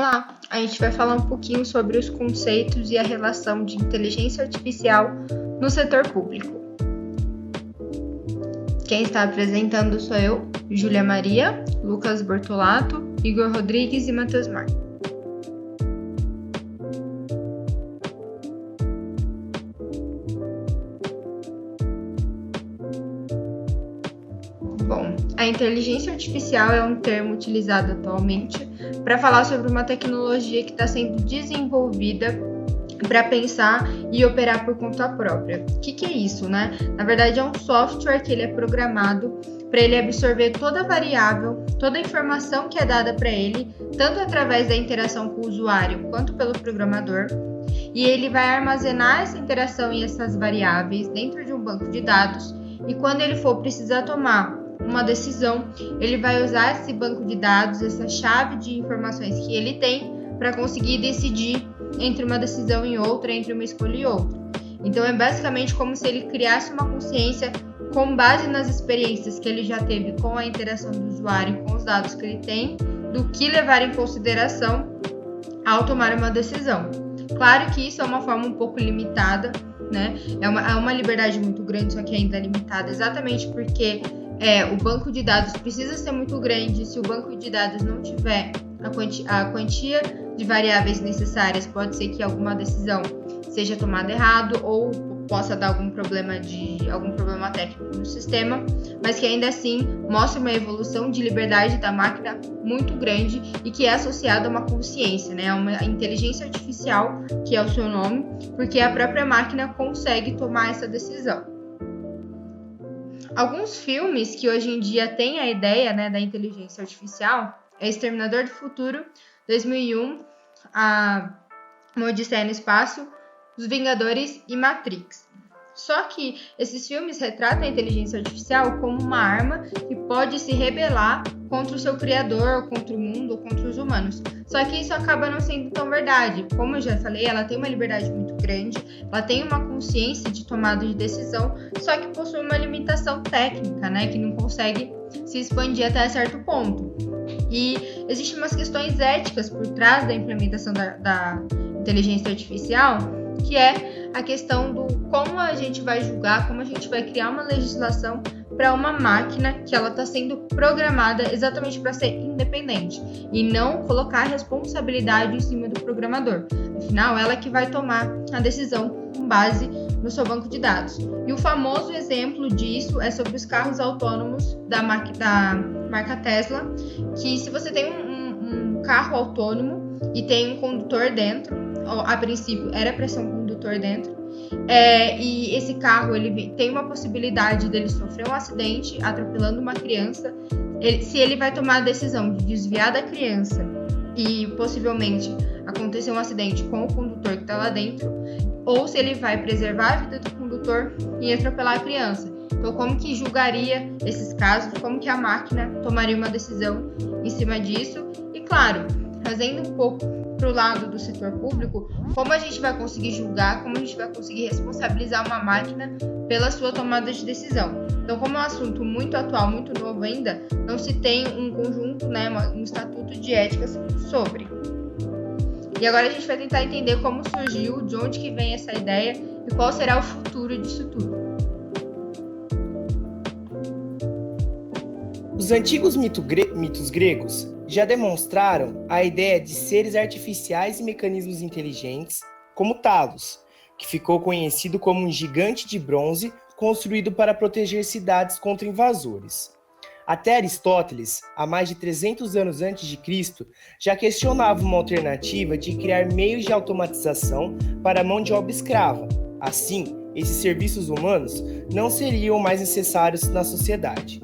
Olá, a gente vai falar um pouquinho sobre os conceitos e a relação de inteligência artificial no setor público. Quem está apresentando sou eu, Júlia Maria, Lucas Bortolato, Igor Rodrigues e Matheus Marques. Bom, a inteligência artificial é um termo utilizado atualmente para falar sobre uma tecnologia que está sendo desenvolvida para pensar e operar por conta própria. O que é isso, né? Na verdade, é um software que ele é programado para ele absorver toda a variável, toda a informação que é dada para ele, tanto através da interação com o usuário quanto pelo programador, e ele vai armazenar essa interação e essas variáveis dentro de um banco de dados, e quando ele for precisar tomar uma decisão, ele vai usar esse banco de dados, essa chave de informações que ele tem para conseguir decidir entre uma decisão e outra, entre uma escolha e outra. Então é basicamente como se ele criasse uma consciência com base nas experiências que ele já teve com a interação do usuário, com os dados que ele tem, do que levar em consideração ao tomar uma decisão. Claro que isso é uma forma um pouco limitada, né? É uma liberdade muito grande, só que ainda é limitada, exatamente porque o banco de dados precisa ser muito grande. Se o banco de dados não tiver a quantia de variáveis necessárias, pode ser que alguma decisão seja tomada errado ou possa dar algum problema técnico no sistema, mas que ainda assim mostra uma evolução de liberdade da máquina muito grande e que é associada a uma consciência, né? Uma inteligência artificial, que é o seu nome, porque a própria máquina consegue tomar essa decisão. Alguns filmes que hoje em dia têm a ideia, né, da inteligência artificial é Exterminador do Futuro, 2001, Uma Odisseia no Espaço, Os Vingadores e Matrix. Só que esses filmes retratam a inteligência artificial como uma arma que pode se rebelar contra o seu criador, contra o mundo, contra os humanos. Só que isso acaba não sendo tão verdade. Como eu já falei, ela tem uma liberdade muito grande, ela tem uma consciência de tomada de decisão, só que possui uma limitação técnica, né, que não consegue se expandir até certo ponto. E existem umas questões éticas por trás da implementação da inteligência artificial, que é a questão do como a gente vai julgar, como a gente vai criar uma legislação para uma máquina que ela está sendo programada exatamente para ser independente e não colocar responsabilidade em cima do programador. Afinal, ela que vai tomar a decisão com base no seu banco de dados. E o famoso exemplo disso é sobre os carros autônomos da marca Tesla, que se você tem um carro autônomo e tem um condutor dentro, a princípio era para ser um condutor dentro, e esse carro ele tem uma possibilidade dele sofrer um acidente atropelando uma criança. Se ele vai tomar a decisão de desviar da criança e possivelmente acontecer um acidente com o condutor que está lá dentro, ou se ele vai preservar a vida do condutor e atropelar a criança. Então, como que julgaria esses casos? Como que a máquina tomaria uma decisão em cima disso? E claro, trazendo um pouco para o lado do setor público, como a gente vai conseguir julgar, como a gente vai conseguir responsabilizar uma máquina pela sua tomada de decisão. Então, como é um assunto muito atual, muito novo ainda, não se tem um conjunto, né, um estatuto de ética sobre. E agora a gente vai tentar entender como surgiu, de onde que vem essa ideia e qual será o futuro disso tudo. Os antigos mitos gregos já demonstraram a ideia de seres artificiais e mecanismos inteligentes, como Talos, que ficou conhecido como um gigante de bronze construído para proteger cidades contra invasores. Até Aristóteles, há mais de 300 anos antes de Cristo, já questionava uma alternativa de criar meios de automatização para a mão de obra escrava. Assim, esses serviços humanos não seriam mais necessários na sociedade.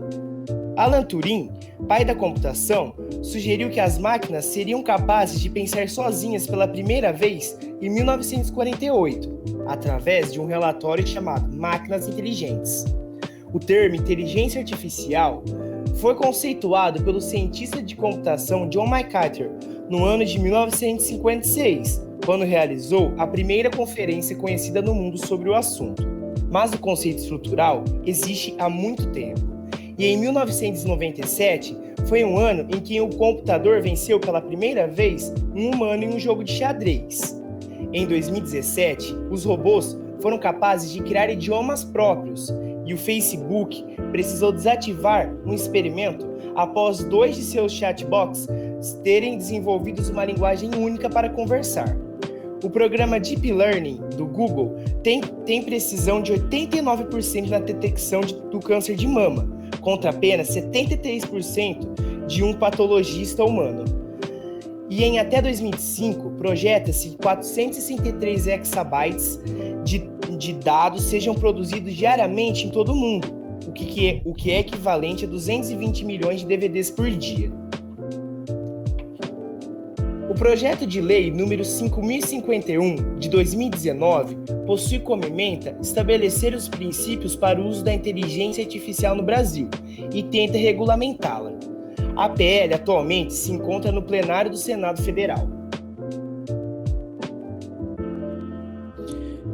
Alan Turing, pai da computação, sugeriu que as máquinas seriam capazes de pensar sozinhas pela primeira vez em 1948, através de um relatório chamado Máquinas Inteligentes. O termo inteligência artificial foi conceituado pelo cientista de computação John McCarthy no ano de 1956, quando realizou a primeira conferência conhecida no mundo sobre o assunto. Mas o conceito estrutural existe há muito tempo. E em 1997 foi um ano em que o computador venceu pela primeira vez um humano em um jogo de xadrez. Em 2017, os robôs foram capazes de criar idiomas próprios e o Facebook precisou desativar um experimento após 2 de seus chatbots terem desenvolvido uma linguagem única para conversar. O programa Deep Learning do Google tem precisão de 89% na detecção do câncer de mama, contra apenas 73% de um patologista humano. E em até 2005, projeta-se 463 exabytes de dados sejam produzidos diariamente em todo o mundo, o que é equivalente a 220 milhões de DVDs por dia. O projeto de lei número 5051 de 2019 possui como ementa estabelecer os princípios para o uso da inteligência artificial no Brasil e tenta regulamentá-la. A PL atualmente se encontra no plenário do Senado Federal.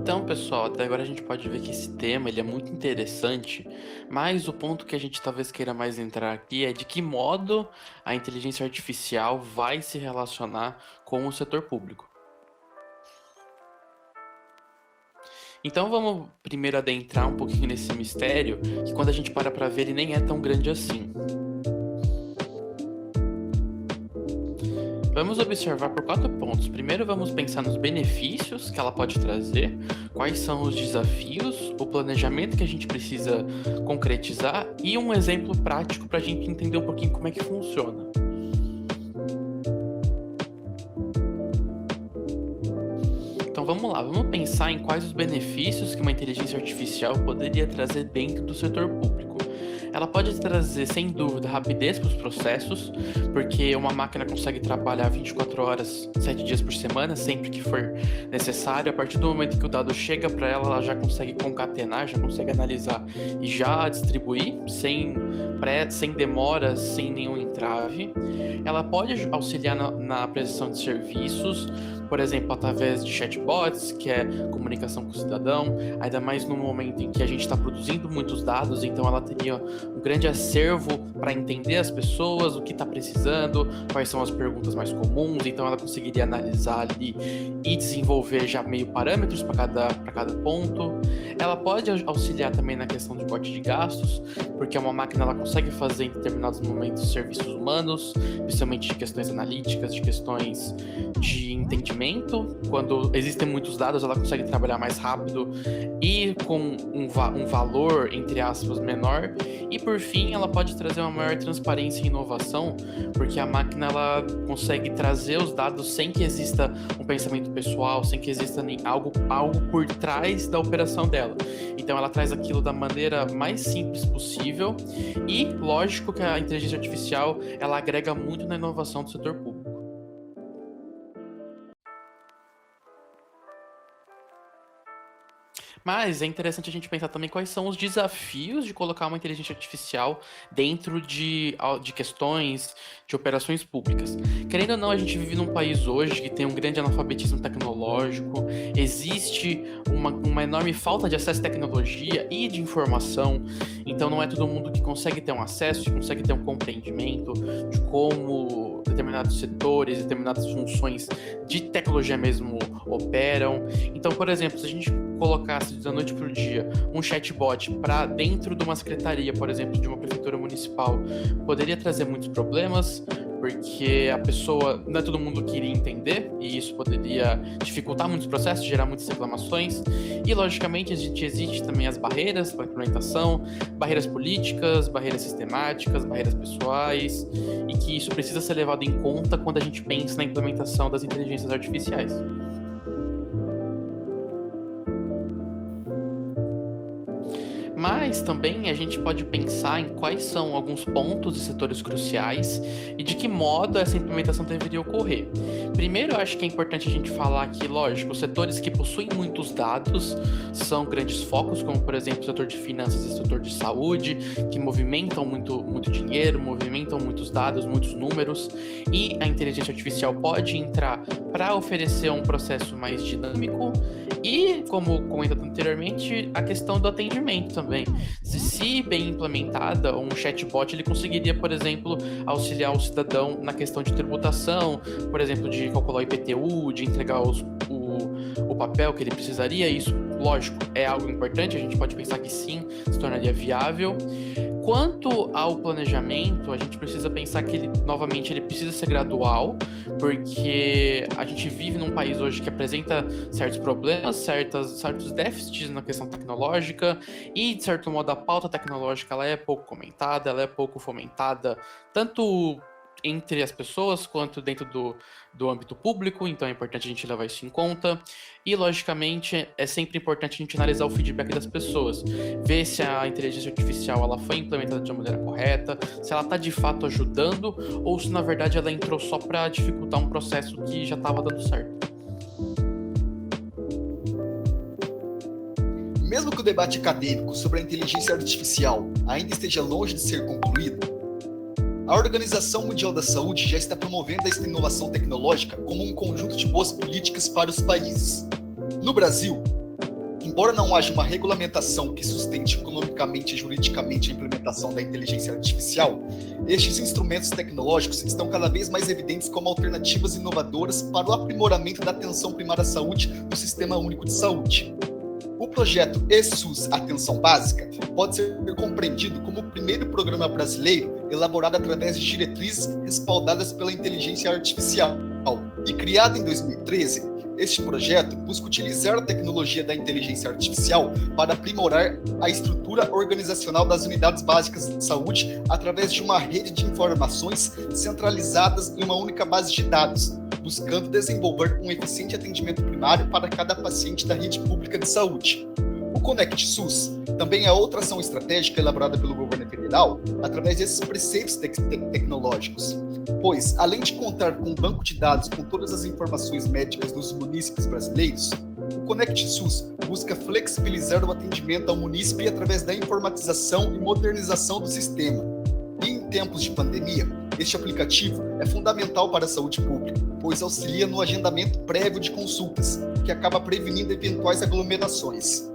Então, pessoal, até agora a gente pode ver que esse tema ele é muito interessante, mas o ponto que a gente talvez queira mais entrar aqui é de que modo a inteligência artificial vai se relacionar com o setor público. Então vamos primeiro adentrar um pouquinho nesse mistério, que quando a gente para ver ele nem é tão grande assim. Vamos observar por 4 pontos. Primeiro vamos pensar nos benefícios que ela pode trazer, quais são os desafios, o planejamento que a gente precisa concretizar e um exemplo prático para a gente entender um pouquinho como é que funciona. Então vamos lá, vamos pensar em quais os benefícios que uma inteligência artificial poderia trazer dentro do setor público. Ela pode trazer, sem dúvida, rapidez para os processos, porque uma máquina consegue trabalhar 24 horas, 7 dias por semana, sempre que for necessário. A partir do momento que o dado chega para ela, ela já consegue concatenar, já consegue analisar e já distribuir, sem demoras, sem nenhum entrave. Ela pode auxiliar na prestação de serviços, por exemplo, através de chatbots, que é comunicação com o cidadão, ainda mais no momento em que a gente está produzindo muitos dados, então ela teria um grande acervo para entender as pessoas, o que está precisando, quais são as perguntas mais comuns, então ela conseguiria analisar ali e desenvolver já meio parâmetros para cada ponto. Ela pode auxiliar também na questão de corte de gastos, porque uma máquina ela consegue fazer em determinados momentos serviços humanos, principalmente de questões analíticas, de questões de entendimento. Quando existem muitos dados, ela consegue trabalhar mais rápido e com um valor, entre aspas, menor. E por fim, ela pode trazer uma maior transparência e inovação, porque a máquina ela consegue trazer os dados sem que exista um pensamento pessoal, sem que exista algo por trás da operação dela. Então ela traz aquilo da maneira mais simples possível e lógico que a inteligência artificial ela agrega muito na inovação do setor público. Mas é interessante a gente pensar também quais são os desafios de colocar uma inteligência artificial dentro de questões de operações públicas. Querendo ou não, a gente vive num país hoje que tem um grande analfabetismo tecnológico, existe uma enorme falta de acesso à tecnologia e de informação, então não é todo mundo que consegue ter um acesso, que consegue ter um compreendimento de como determinados setores, determinadas funções de tecnologia mesmo operam. Então, por exemplo, se a gente colocasse da noite para o dia um chatbot para dentro de uma secretaria, por exemplo, de uma prefeitura municipal, poderia trazer muitos problemas, porque a pessoa, não é todo mundo que iria entender, e isso poderia dificultar muitos processos, gerar muitas reclamações, e logicamente existe também as barreiras para a implementação, barreiras políticas, barreiras sistemáticas, barreiras pessoais, e que isso precisa ser levado em conta quando a gente pensa na implementação das inteligências artificiais. Mas também a gente pode pensar em quais são alguns pontos e setores cruciais e de que modo essa implementação deveria ocorrer. Primeiro, eu acho que é importante a gente falar que, lógico, os setores que possuem muitos dados são grandes focos, como, por exemplo, o setor de finanças e o setor de saúde, que movimentam muito dinheiro, movimentam muitos dados, muitos números, e a inteligência artificial pode entrar para oferecer um processo mais dinâmico E, como comentado anteriormente, a questão do atendimento também. Se bem implementada, um chatbot ele conseguiria, por exemplo, auxiliar o cidadão na questão de tributação, por exemplo, de calcular o IPTU, de entregar o papel que ele precisaria. Isso, lógico, é algo importante, a gente pode pensar que sim, se tornaria viável. Quanto ao planejamento, a gente precisa pensar que ele precisa ser gradual, porque a gente vive num país hoje que apresenta certos problemas, certos déficits na questão tecnológica, e, de certo modo, a pauta tecnológica ela é pouco comentada, ela é pouco fomentada, tanto entre as pessoas quanto dentro do âmbito público, então é importante a gente levar isso em conta. E, logicamente, é sempre importante a gente analisar o feedback das pessoas, ver se a inteligência artificial ela foi implementada de uma maneira correta, se ela está de fato ajudando, ou se, na verdade, ela entrou só para dificultar um processo que já estava dando certo. Mesmo que o debate acadêmico sobre a inteligência artificial ainda esteja longe de ser concluído, a Organização Mundial da Saúde já está promovendo esta inovação tecnológica como um conjunto de boas políticas para os países. No Brasil, embora não haja uma regulamentação que sustente economicamente e juridicamente a implementação da inteligência artificial, estes instrumentos tecnológicos estão cada vez mais evidentes como alternativas inovadoras para o aprimoramento da atenção primária à saúde no Sistema Único de Saúde. O projeto eSUS Atenção Básica pode ser compreendido como o primeiro programa brasileiro elaborado através de diretrizes respaldadas pela inteligência artificial. E criado em 2013, este projeto busca utilizar a tecnologia da inteligência artificial para aprimorar a estrutura organizacional das unidades básicas de saúde através de uma rede de informações centralizadas em uma única base de dados, buscando desenvolver um eficiente atendimento primário para cada paciente da rede pública de saúde. O Conect SUS também é outra ação estratégica elaborada pelo governo federal através desses preceitos tecnológicos, pois, além de contar com um banco de dados com todas as informações médicas dos munícipes brasileiros, o Conect SUS busca flexibilizar o atendimento ao munícipe através da informatização e modernização do sistema. E em tempos de pandemia, este aplicativo é fundamental para a saúde pública, pois auxilia no agendamento prévio de consultas, que acaba prevenindo eventuais aglomerações.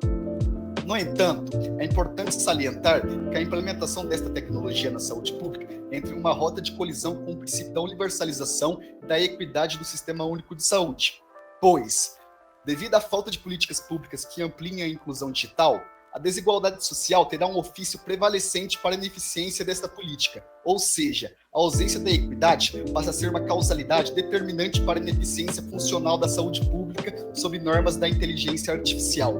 No entanto, é importante salientar que a implementação desta tecnologia na saúde pública entra em uma rota de colisão com o princípio da universalização e da equidade do Sistema Único de Saúde, pois, devido à falta de políticas públicas que ampliem a inclusão digital, a desigualdade social terá um ofício prevalecente para a ineficiência desta política, ou seja, a ausência da equidade passa a ser uma causalidade determinante para a ineficiência funcional da saúde pública sob normas da inteligência artificial.